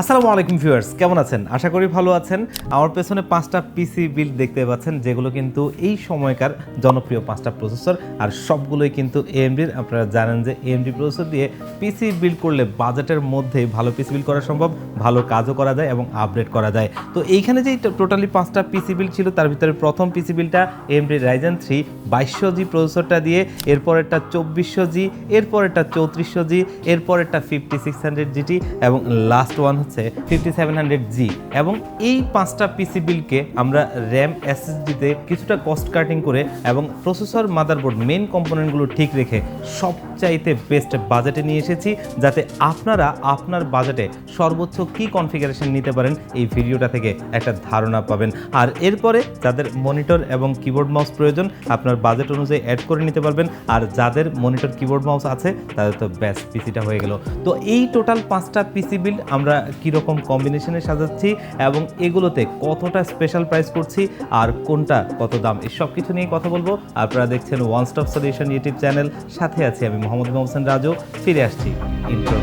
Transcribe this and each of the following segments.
আসসালামু আলাইকুম ভিউয়ার্স, কেমন আছেন? আশা করি ভালো আছেন। আমার পেছনে 5টা পিসি বিল্ড দেখতে পাচ্ছেন, যেগুলো কিন্তু এই সময়কার জনপ্রিয় 5টা প্রসেসর, আর সবগুলোই কিন্তু এএমডির। আপনারা জানেন যে এএমডি প্রসেসর দিয়ে পিসি বিল্ড করলে বাজেটের মধ্যে ভালো পিসি বিল্ড করা সম্ভব, ভালো কাজও করা যায় এবং আপডেট করা যায়। তো এইখানে যে টোটালি 5টা পিসি বিল্ড ছিল, তার ভিতরে প্রথম পিসি বিল্ডটা এএমডি রাইজেন 3 2200G প্রসেসরটা দিয়ে, এরপরেরটা 2400G, এরপরেরটা 3400G, এরপরেরটা 5600GT এবং লাস্ট ওয়ান হচ্ছে 5700G। এবং এই 5টা পিসি বিল্ডকে আমরা র্যাম এসএসডিতে কিছুটা কস্ট কাটিং করে এবং প্রসেসর মাদারবোর্ড মেইন কম্পোনেন্টগুলো ঠিক রেখে সবচাইতে বেস্ট বাজেটে নিয়ে এসেছি, যাতে আপনারা আপনার বাজেটে সর্বোচ্চ কি কনফিগারেশন নিতে পারেন এই ভিডিওটা থেকে একটা ধারণা পাবেন। আর এরপরে যাদের মনিটর এবং কিবোর্ড মাউস প্রয়োজন, আপনার বাজেট অনুযায়ী অ্যাড করে নিতে পারবেন। আর যাদের মনিটর কিবোর্ড মাউস আছে তাদের তো বেস্ট পিসিটা হয়ে গেল। তো এই টোটাল 5টা পিসি বিল্ড আমরা কীরকম কম্বিনেশনে সাজাচ্ছি এবং এগুলোতে কতটা স্পেশাল প্রাইস করছি আর কোনটা কত দাম, এই সব কিছু নিয়ে কথা বলবো। আপনারা দেখছেন one stop solution YouTube channel, সাথে আছি আমি মোহাম্মদ হোসেন রাজু। ফিরে আসছি ইন্ট্রো।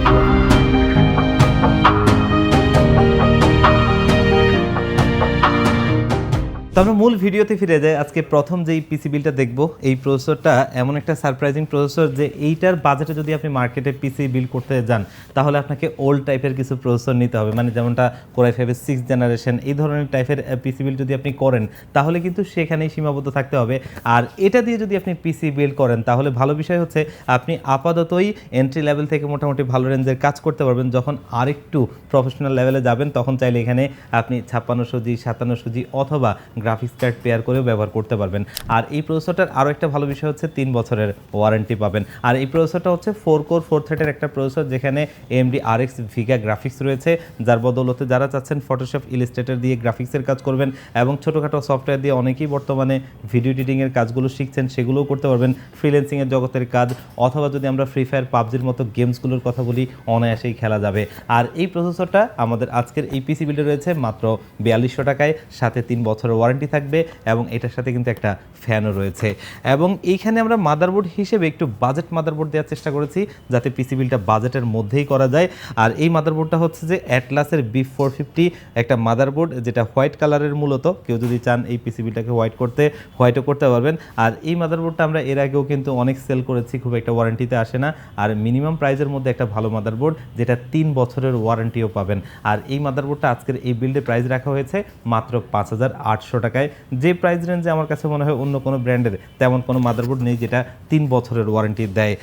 তো আমরা মূল ভিডিওতে ফিরে যাই। আজকে প্রথম যেই পিসি বিলটা দেখবো, এই প্রসেসরটা এমন একটা সারপ্রাইজিং প্রসেসর যে এইটার বাজেটে যদি আপনি মার্কেটে পিসি বিল করতে যান, তাহলে আপনাকে ওল্ড টাইপের কিছু প্রসেসর নিতে হবে। মানে যেমনটা কোরাই 5-এর 6th জেনারেশন, এই ধরনের টাইপের পিসি বিল যদি আপনি করেন, তাহলে কিন্তু সেখানেই সীমাবদ্ধ থাকতে হবে। আর এটা দিয়ে যদি আপনি পিসি বিল্ড করেন, তাহলে ভালো বিষয় হচ্ছে আপনি আপাততই এন্ট্রি লেভেল থেকে মোটামুটি ভালো রেঞ্জের কাজ করতে পারবেন। যখন আরেকটু প্রফেশনাল লেভেলে যাবেন, তখন চাইলে এখানে আপনি 5600G 5700G অথবা গ্রাফিক্স কার্ড পেয়ার করেও ব্যবহার করতে পারবেন। আর এই প্রসেসরটার আরও একটা ভালো বিষয় হচ্ছে 3 বছরের ওয়ারেন্টি পাবেন। আর এই প্রসেসরটা হচ্ছে 4 কোর 4 থ্রেডের একটা প্রসেসর, যেখানে AMD RX Vega গ্রাফিক্স রয়েছে, যার বদৌলতে যারা চাচ্ছেন ফটোশপ ইলাস্ট্রেটর দিয়ে গ্রাফিক্সের কাজ করবেন এবং ছোটোখাটো সফটওয়্যার দিয়ে অনেকেই বর্তমানে ভিডিও এডিটিংয়ের কাজগুলো শিখছেন, সেগুলোও করতে পারবেন। ফ্রিল্যান্সিংয়ের জগতের কাজ, অথবা যদি আমরা ফ্রি ফায়ার পাবজির মতো গেমসগুলোর কথা বলি, অনায়াসেই খেলা যাবে। আর এই প্রসেসরটা আমাদের আজকের এই পিসি বিল্ডে রয়েছে মাত্র 4200 টাকায়, সাথে 3 বছরের ওয়ারেন্টি থাকবে এবং এটার সাথে কিন্তু একটা ফ্যানও রয়েছে। এবং এইখানে আমরা মাদারবোর্ড হিসেবে একটু বাজেট মাদারবোর্ড দেওয়ার চেষ্টা করেছি, যাতে পিসি বিলটা বাজেটের মধ্যেই করা যায়। আর এই মাদারবোর্ডটা হচ্ছে যে অ্যাটলাসের B450 একটা মাদারবোর্ড, যেটা হোয়াইট কালারের। মূলত কেউ যদি চান এই পিসি বিলটাকে হোয়াইট করতে, হোয়াইটও করতে পারবেন। আর এই মাদারবোর্ডটা আমরা এর আগেও কিন্তু অনেক সেল করেছি, খুব একটা ওয়ারেন্টিতে আসে না। আর মিনিমাম প্রাইসের মধ্যে একটা ভালো মাদারবোর্ড, যেটা 3 বছরের ওয়ারেন্টিও পাবেন। আর এই মাদারবোর্ডটা আজকের এই বিল্ডে প্রাইস রাখা হয়েছে মাত্র 5800 টাকায়, যে প্রাইস রেঞ্জে আমার কাছে মনে হয় অন্য কোনো ব্র্যান্ডের তেমন কোনো মাদারবোর্ড নেই যেটা 3 বছরের ওয়ারেন্টি দেয়।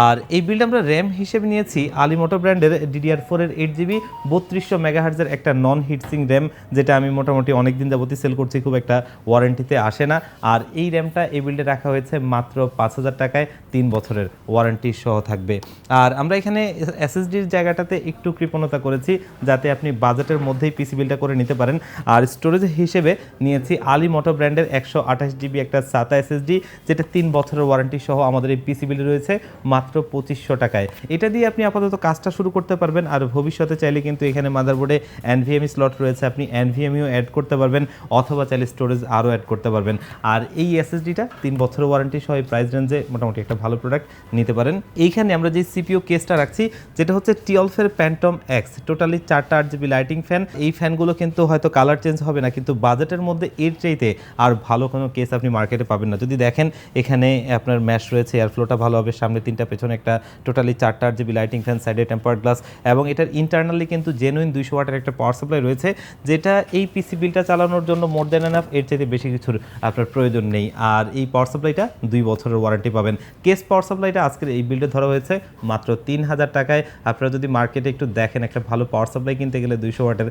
আর এই বিল্ড আমরা র্যাম হিসেবে নিয়েছি আলিমোটো ব্র্যান্ডের DDR4 এর 8GB 3200 মেগাহার্জের একটা নন হিটসিং র্যাম, যেটা আমি মোটামুটি অনেক দিন যাবতই সেল করছি, খুব একটা ওয়ারেন্টিতে আসে না। আর এই র্যামটা এই বিল্ডে রাখা হয়েছে মাত্র 5000 টাকায়, 3 বছরের ওয়ারেন্টি সহ থাকবে। আর আমরা এখানে এসএসডির জায়গাটাতে একটু কৃপণতা করেছি, যাতে আপনি বাজেটের মধ্যেই পিসি বিলটা করে নিতে পারেন। আর স্টোরেজ হিসেবে নিয়েছি আলিমোটো ব্র্যান্ডের 128GB একটা SATA SSD, যেটা 3 বছরের ওয়ারেন্টি সহ আমাদের এই পিসি বিলে রয়েছে মাত্র 2500 টাকায়। এটা দিয়ে আপনি আপাতত কাজটা শুরু করতে পারবেন। আর ভবিষ্যতে চাইলে কিন্তু এখানে মাদারবোর্ডে NVMe স্লট রয়েছে, আপনি NVMeও অ্যাড করতে পারবেন, অথবা চাইলে স্টোরেজ আরও অ্যাড করতে পারবেন। আর এই এসএসডিটা 3 বছরের ওয়ারেন্টি সহ এই প্রাইস রেঞ্জে মোটামুটি একটা ভালো প্রোডাক্ট নিতে পারেন। এইখানে আমরা যে CPU কেসটা রাখছি, যেটা হচ্ছে টিওলফের প্যান্টম X, টোটালি 4টা 8GB লাইটিং ফ্যান। এই ফ্যানগুলো কিন্তু হয়তো কালার চেঞ্জ হবে না, কিন্তু বাজেটের মধ্যে এর চাইতে আর ভালো কোনো কেস আপনি মার্কেটে পাবেন না। যদি দেখেন এখানে আপনার ম্যাশ রয়েছে, এয়ারফ্লোটা ভালো হবে, সামনে 3টা পেছনে একটা, টোটালি 4টা 8GB লাইটিং ফ্যান, সাইডে টেম্পার্ড গ্লাস, এবং এটার ইন্টারনালি কিন্তু জেনুইন 200 ওয়াটের একটা পাওয়ার সাপ্লাই রয়েছে, যেটা এই পিসি বিলটা চালানোর জন্য মোর দ্যান এনাফ। এর চাইতে বেশি কিছুর আপনার প্রয়োজন নেই। আর এই পাওয়ার সাপ্লাইটা 2 বছরের ওয়ারেন্টি পাবেন। কেস পাওয়ার সাপ্লাইটা আজকের এই বিলটা ধরা হয়েছে মাত্র 3000 টাকায়। আপনারা যদি মার্কেটে একটু দেখেন, একটা ভালো পাওয়ার সাপ্লাই কিনতে গেলে 200 ওয়াটের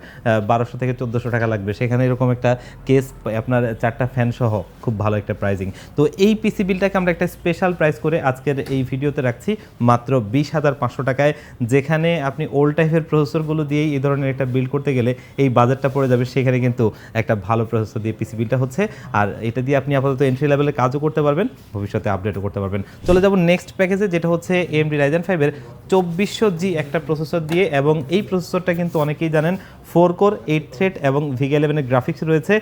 1200 থেকে 1400 টাকা লাগবে, সেখানে এরকম একটা কেস আপনার 4টা ফ্যান সহ খুব ভালো একটা প্রাইজিং। তো এই পিসি বিলটাকে আমরা একটা স্পেশাল প্রাইস করে আজকের এই ভিডিওতে রাখছি মাত্র 20,500 টাকায়, যেখানে আপনি ওল্ড টাইপের প্রসেসরগুলো দিয়েই এই ধরনের একটা বিল্ড করতে গেলে এই বাজেটটা পড়ে যাবে। সেখানে কিন্তু একটা ভালো প্রসেসর দিয়ে পিসি বিলটা হচ্ছে, আর এটা দিয়ে আপনি আপাতত এন্ট্রি লেভেলে কাজও করতে পারবেন, ভবিষ্যতে আপডেটও করতে পারবেন। চলে যাব নেক্সট প্যাকেজে, যেটা হচ্ছে AMD Ryzen 5-এর 2400G একটা প্রসেসর দিয়ে। এবং এই প্রসেসরটা কিন্তু অনেকেই জানেন 4 কোর 8 থ্রেড এবং Vega 11 এর গ্রাফিক্স রয়েছে,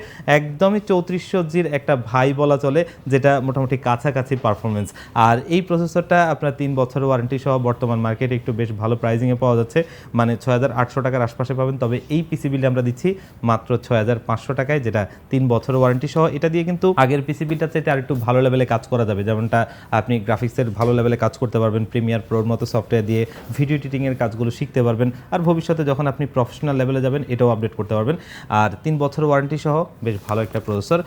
একদমই 3400G'র একটা ভাই বলা চলে, যেটা মোটামুটি কাছাকাছি পারফরমেন্স। আর এই প্রসেসরটা আপনার 3 বছরের ওয়ারেন্টি সহ বর্তমান মার্কেটে একটু বেশ ভালো প্রাইজিংয়ে পাওয়া যাচ্ছে, মানে 6800 টাকার আশপাশে পাবেন। তবে এই পিসি বিলটা আমরা দিচ্ছি মাত্র 6500 টাকায়, যেটা 3 বছরের ওয়ারেন্টি সহ। এটা দিয়ে কিন্তু আগের পিসি বিলটা চাইতে আর একটু ভালো লেভেলে কাজ করা যাবে, যেমনটা আপনি গ্রাফিক্সের ভালো লেভেলে কাজ করতে পারবেন, প্রিমিয়ার প্রোর মতো সফটওয়্যার দিয়ে ভিডিও এডিটিংয়ের কাজগুলো শিখতে পারবেন, আর ভবিষ্যতে যখন আপনি প্রফেশনাল লেভেলে যাবেন এটাও আপডেট করতে পারবেন। আর 3 বছরের ওয়ারেন্টি সহ বেশ ভালো একটা প্রসেসর।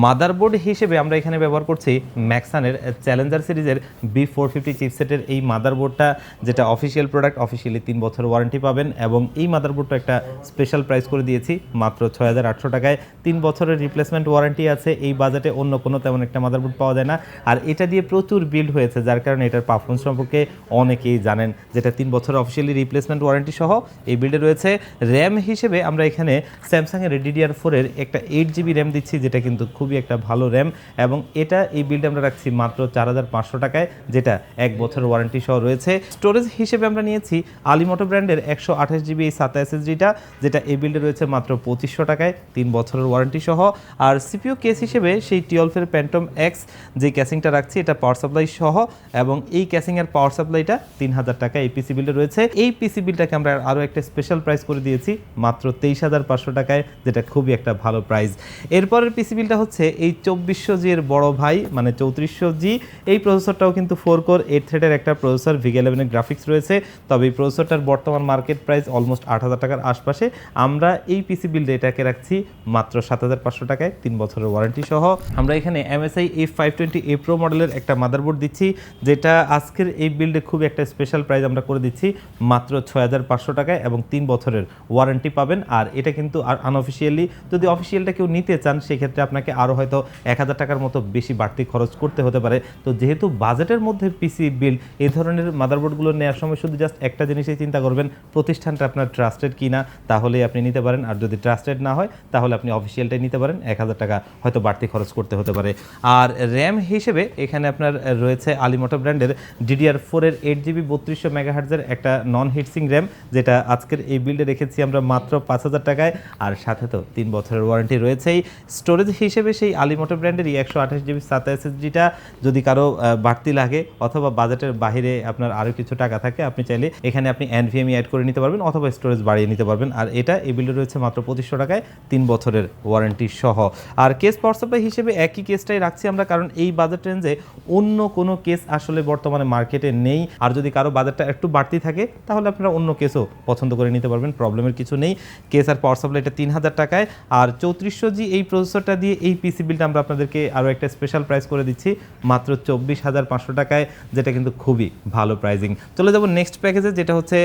মাদারবোর্ড হিসেবে আমরা এখানে ব্যবহার করছি ম্যাক্সানের চ্যালেঞ্জার সিরিজের B450 চিপসেটের এই মাদারবোর্ডটা, যেটা অফিসিয়াল প্রোডাক্ট, অফিসিয়ালি 3 বছরের ওয়ারেন্টি পাবেন। এবং এই মাদারবোর্ডটা একটা স্পেশাল প্রাইস করে দিয়েছি মাত্র 6800 টাকায়। 3 বছরের রিপ্লেসমেন্ট ওয়ারেন্টি আছে। এই বাজেটে অন্য কোনো তেমন একটা মাদারবোর্ড পাওয়া যায় না, আর এটা দিয়ে প্রচুর বিল্ড হয়েছে, যার কারণে এটার পারফরমেন্স সম্পর্কে অনেকেই জানেন, যেটা 3 বছরের অফিসিয়ালি রিপ্লেসমেন্ট ওয়ারেন্টি সহ এই বিল্ডে রয়েছে। র্যাম হিসেবে আমরা এখানে স্যামসাংয়ের DDR4-এর একটা 8GB র্যাম দিচ্ছি, যেটা কিন্তু খুবই একটা ভালো র্যাম, এবং এটা এই বিল্ডে আমরা রাখছি মাত্র 4500 টাকায়, যেটা 1 বছরের ওয়ারেন্টি সহ রয়েছে। স্টোরেজ হিসেবে আমরা নিয়েছি আলিমোটো ব্র্যান্ডের 128GB এই SATA SSD-টা, যেটা এই বিল্ডে রয়েছে মাত্র 2500 টাকায়, 3 বছরের ওয়ারেন্টি সহ। আর সিপিইউ কেস হিসেবে সেই টিওলফের প্যান্টম এক্স যে ক্যাসিংটা রাখছি, এটা পাওয়ার সাপ্লাই সহ, এবং এই ক্যাসিংয়ের পাওয়ার সাপ্লাইটা 3000 টাকা এই পিসি বিল্ডে রয়েছে। এই পিসি বিলটাকে আমরা আরও একটা স্পেশাল প্রাইস করে দিয়েছি মাত্র 23500 টাকায়, যেটা খুবই একটা ভালো প্রাইস। এরপরের পিসি বিলটা হচ্ছে এই 2400G এর বড় ভাই, মানে 3400G। এই প্রসেসরটাও কিন্তু 4 কোর 8 থ্রেডের একটা প্রসেসর, VGA 11 এর গ্রাফিক্স রয়েছে। তবে এই প্রসেসরটার বর্তমান মার্কেট প্রাইস অলমোস্ট 8000 টাকার আশপাশে। আমরা এই পিসি বিল্ডে এটাকে রাখছি মাত্র 7500 টাকায়, 3 বছরের ওয়ারেন্টি সহ। আমরা এখানে MSI F520A Pro মডেলের একটা মাদারবোর্ড দিচ্ছি, যেটা আজকের এই বিল্ডে খুব একটা স্পেশাল প্রাইস আমরা করে দিচ্ছি মাত্র 6500 টাকায়, এবং 3 বছরের ওয়ারেন্টি পাবেন। আর এটা কিন্তু আর আনঅফিসিয়ালি, যদি অফিসিয়ালটা কেউ নিতে চান সেক্ষেত্রে আপনাকে আরও হয়তো 1000 টাকার মতো বেশি বাড়তি খরচ করতে হতে পারে। তো যেহেতু বাজেটের মধ্যে পিসি বিল্ড, এই ধরনের মাদারবোর্ডগুলো নেওয়ার সময় শুধু জাস্ট একটা জিনিসই চিন্তা করবেন, প্রতিষ্ঠানটা আপনার ট্রাস্টেড কিনা, তাহলেই আপনি নিতে পারেন। আর যদি ট্রাস্টেড না হয় তাহলে আপনি অফিসিয়ালটাই নিতে পারেন, 1000 টাকা হয়তো বাড়তি খরচ করতে হতে পারে। আর র্যাম হিসেবে এখানে আপনার রয়েছে আলিমোটো ব্র্যান্ডের DDR4-এর 8GB 3200 মেগাহার্টজের একটা নন হিটসিং র্যাম, যেটা আজকের এই বিল্ডে রেখেছি আমরা মাত্র 5000 টাকায়, আর সাথে তো 3 বছরের ওয়ারেন্টি রয়েছেই। স্টোরেজ হিসেবে সেই আলিমোটো ব্র্যান্ডের 128GB SATA SSD-টা যদি কারো বাড়তি লাগে অথবা বাজেটের বাইরে আপনার আরও কিছু টাকা থাকে, আপনি চাইলে এখানে আপনি NVMe অ্যাড করে নিতে পারবেন অথবা স্টোরেজ বাড়িয়ে নিতে পারবেন। আর এটা এই বিল্ডে রয়েছে মাত্র 2500 টাকায়, 3 বছরের ওয়ারেন্টি সহ। আর কেস পাওয়ার সাপ্লাই হিসেবে একই কেসটাই রাখছি আমরা, কারণ এই বাজেট রেঞ্জে অন্য কোনো কেস আসলে বর্তমানে মার্কেটে নেই। আর যদি কারো বাজেটটা একটু বাড়তি থাকে তাহলে আপনারা অন্য কেসও পছন্দ করে নিতে পারবেন, প্রবলেমের কিছু নেই। কেস আর পাওয়ার সাপ্লাইটা 3000 টাকায়। আর 3400G এই প্রসেসরটা দিয়ে এই পিসি বিলটা আমরা আপনাদেরকে আরও একটা স্পেশাল প্রাইস করে দিচ্ছি মাত্র 24500 টাকায়, যেটা কিন্তু খুবই ভালো প্রাইজিং। চলে যাব নেক্সট প্যাকেজে, যেটা হচ্ছে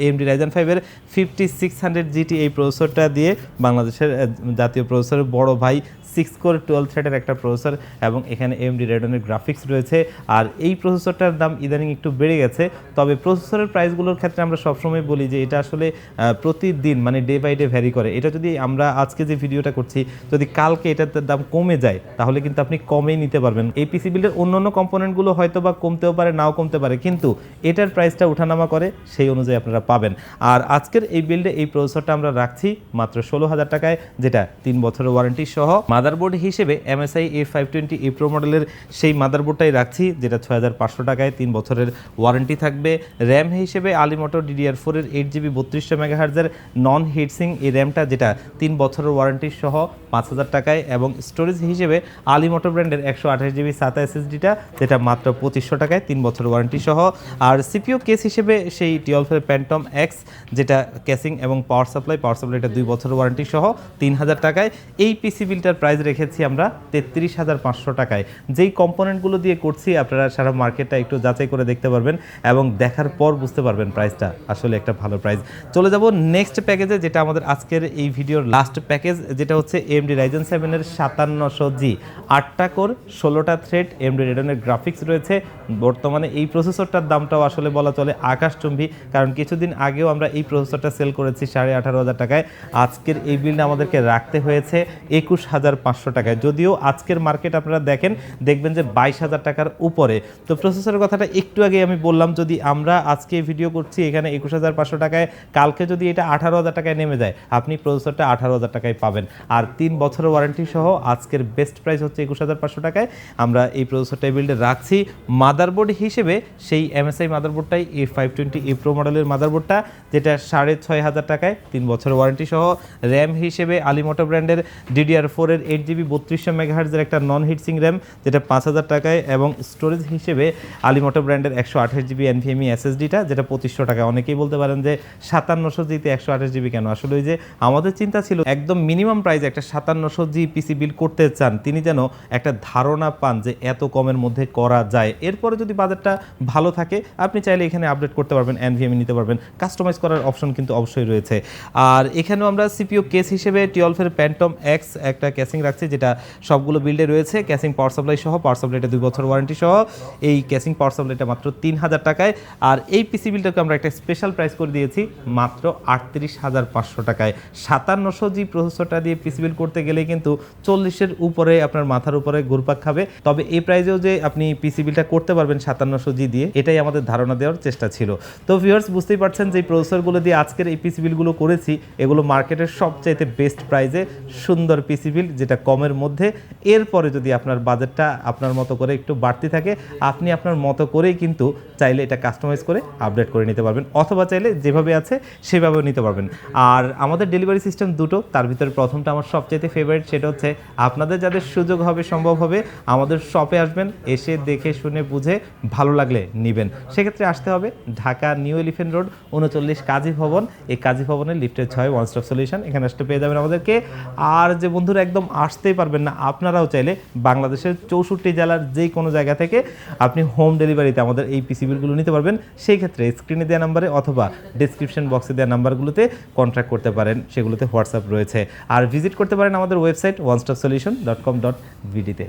AMD Ryzen 5-এর 5600 GT এই প্রসেসরটা দিয়ে, বাংলাদেশের জাতীয় প্রসেসরের বড় ভাই, 6 কোর 12 থ্রেডের একটা প্রসেসর, এবং এখানে AMD Radeon-এর গ্রাফিক্স রয়েছে। আর এই প্রসেসরটার দাম ইদানিং একটু বেড়ে গেছে, তবে প্রসেসরের প্রাইসগুলোর ক্ষেত্রে আমরা সবসময় বলি যে এটা আসলে প্রতিদিন মানে ডে বাই ডে ভ্যারি করে। এটা যদি আমরা আজকে যে ভিডিওটা করছি, যদি কালকে এটার দাম কমে যায় তাহলে কিন্তু আপনি কমেই নিতে পারবেন। এই পিসি বিল্ডের অন্য কম্পোনেন্টগুলো হয়তো বা কমতেও পারে, নাও কমতে পারে, কিন্তু এটার প্রাইসটা ওঠানামা করে, সেই অনুযায়ী আপনারা পাবেন। আর আজকের এই বিল্ডে এই প্রসেসরটা আমরা রাখছি মাত্র 16000 টাকায়, যেটা 3 বছরের ওয়ারেন্টি সহ। মাদারবোর্ড হিসেবে MSI A520A Pro মডেলের সেই মাদারবোর্ডটাই রাখছি, যেটা 6500 টাকায়, 3 বছরের ওয়ারেন্টি থাকবে। র্যাম হিসেবে আলিমোটো DDR4-এর 8GB 3200 মেগাহার্টজের নন হিটসিং এই র্যামটা, যেটা 3 বছরের ওয়ারেন্টি সহ 5000 টাকায়। এবং স্টোরেজ হিসেবে আলিমোটো ব্র্যান্ডের 128GB SATA SSD-টা, যেটা মাত্র 2500 টাকায়, 3 বছরের ওয়ারেন্টি সহ। আর সিপিইউ কেস হিসেবে সেই টিওলফের প্যান্টম এক্স, যেটা ক্যাসিং এবং পাওয়ার সাপ্লাইটা 2 বছরের ওয়ারেন্টি সহ 3000 টাকায়। এই পিসি বিলটার প্রাইস রেখেছি আমরা 33500 টাকায়। যেই কম্পোনেন্টগুলো দিয়ে করছি আপনারা সারা মার্কেটটা একটু যাচাই করে দেখতে পারবেন, এবং দেখার পর বুঝতে পারবেন প্রাইসটা আসলে একটা ভালো প্রাইস। চলে যাব নেক্সট প্যাকেজে, যেটা আমাদের আজকের এই ভিডিওর লাস্ট প্যাকেজ, যেটা হচ্ছে AMD Ryzen 7-এর 5700G 8টা কোর 16টা থ্রেড, AMD Radeon-এর গ্রাফিক্স রয়েছে। বর্তমানে এই প্রসেসরটার দামটাও আসলে বলা চলে আকাশচুম্বী, কারণ কিছুদিন আগেও আমরা এই প্রসেসরটা সেল করেছি 18500 টাকায়। আজকের এই বিলটা আমাদেরকে রাখতে হয়েছে 21500 টাকায়। যদিও আজকের মার্কেট আপনারা দেখবেন যে 22000 টাকার উপরে। তো প্রসেসরের কথাটা একটু আগে আমি বললাম, যদি আমরা আজকে ভিডিও করছি এখানে 21500 টাকায়, কালকে যদি এটা 18000 টাকায় নেমে যায়, আপনি প্রসেসরটা 18000 টাকায় পাবেন। আর 3 বছরের ওয়ারেন্টি সহ আজকের বেস্ট প্রাইস হচ্ছে 21,500 টাকায় আমরা এই প্রসেসরটা বিল্ডে রাখছি। মাদারবোর্ড হিসেবে সেই MSI মাদারবোর্ডটাই A520 Pro মডেলের মাদারবোর্ডটা, যেটা 6,500 টাকায় 3 বছরের ওয়ারেন্টি সহ। র্যাম হিসেবে আলিমোটো ব্র্যান্ডের DDR4 এর 8GB 3200 মেগাহার্টজের একটা নন হিটসিং র্যাম, যেটা 5,000 টাকায়। এবং স্টোরেজ হিসেবে আলিমোটো ব্র্যান্ডের 128GB NVMe SSDটা, যেটা 2500 টাকায়। অনেকেই বলতে পারেন যে 5700G তে 128GB কেন? আসলে ওই যে আমাদের চিন্তা ছিল একদম মিনিমাম প্রাইসে একটা 5700G পিসি বিল্ড করতে চান, তিনি যেন একটা ধারণা পান যে এত কমের মধ্যে করা যায়। এরপরে যদি বাজেটটা ভালো থাকে আপনি চাইলে এখানে আপডেট করতে পারবেন, NVMe নিতে পারবেন, কাস্টমাইজ করার অপশন কিন্তু অবশ্যই রয়েছে। আর এখানেও আমরা CPU কেস হিসেবে T12 Phantom X একটা ক্যাসিং রাখছি, যেটা সবগুলো বিল্ডে রয়েছে। ক্যাসিং পাওয়ার সাপ্লাই সহ, পাওয়ার সাপ্লাইটা 2 বছর ওয়ারেন্টি সহ। এই ক্যাসিং পাওয়ার সাপ্লাইটা মাত্র 3000 টাকায়। আর এই পিসি বিল্ডটাকে আমরা একটা স্পেশাল প্রাইস করে দিয়েছি মাত্র 38,500 টাকায়। 5700G প্রসেসরটা দিয়ে পিসি বিল্ড করতে গেলে কিন্তু 40-এর উপরে আপনার মাথার উপরে ঘুরপাক খাবে। তবে এই প্রাইসেও যে আপনি পিসি বিল্ডটা করতে পারবেন 5700G দিয়ে, এটাই আমাদের ধারণা দেওয়ার চেষ্টা ছিল। তো ভিউয়ার্স, বুঝতেই পারছেন যে প্রসেসরগুলো দিয়ে আজকের এই পিসি বিলগুলো করেছি, এগুলো মার্কেটের সবচাইতে বেস্ট প্রাইসে সুন্দর পিসি বিল, যেটা কমের মধ্যে। এরপরে যদি আপনার বাজেটটা আপনার মতো করে একটু বাড়তি থাকে, আপনি আপনার মতো করেই কিন্তু চাইলে এটা কাস্টমাইজ করে আপডেট করে নিতে পারবেন, অথবা চাইলে যেভাবে আছে সেভাবেও নিতে পারবেন। আর আমাদের ডেলিভারি সিস্টেম দুটো, তার ভিতরে প্রথমটা আমার সবচাইতে ফেভারিট, সেটা হচ্ছে আপনাদের যাদের সুযোগ হবে, সম্ভব হবে, আমাদের শপে আসবেন, এসে দেখে শুনে বুঝে ভালো লাগলে নেবেন। সেক্ষেত্রে আসতে হবে ঢাকা নিউ এলিফ্যান্ট রোড 39 কাজী ভবন। এই কাজী ভবনের লিফটের 6 ওয়ান স্টপ সলিউশন, এখানে আসতে পেয়ে যাবেন আমাদেরকে। আর যে বন্ধুরা একদম আসতেই পারবেন না, আপনারাও চাইলে বাংলাদেশের 64 জেলার যে কোনো জায়গা থেকে আপনি হোম ডেলিভারিতে আমাদের এই পিসি বিলগুলো নিতে পারবেন। সেই ক্ষেত্রে স্ক্রিনে দেওয়া নাম্বারে অথবা ডিসক্রিপশন বক্সে দেওয়া নাম্বারগুলোতে কন্ট্যাক্ট করতে পারেন, সেগুলোতে হোয়াটসঅ্যাপ রয়েছে। আর ভিজিট করতে পারেন আমাদের ওয়েবসাইট onestopsolution.com.bd তে।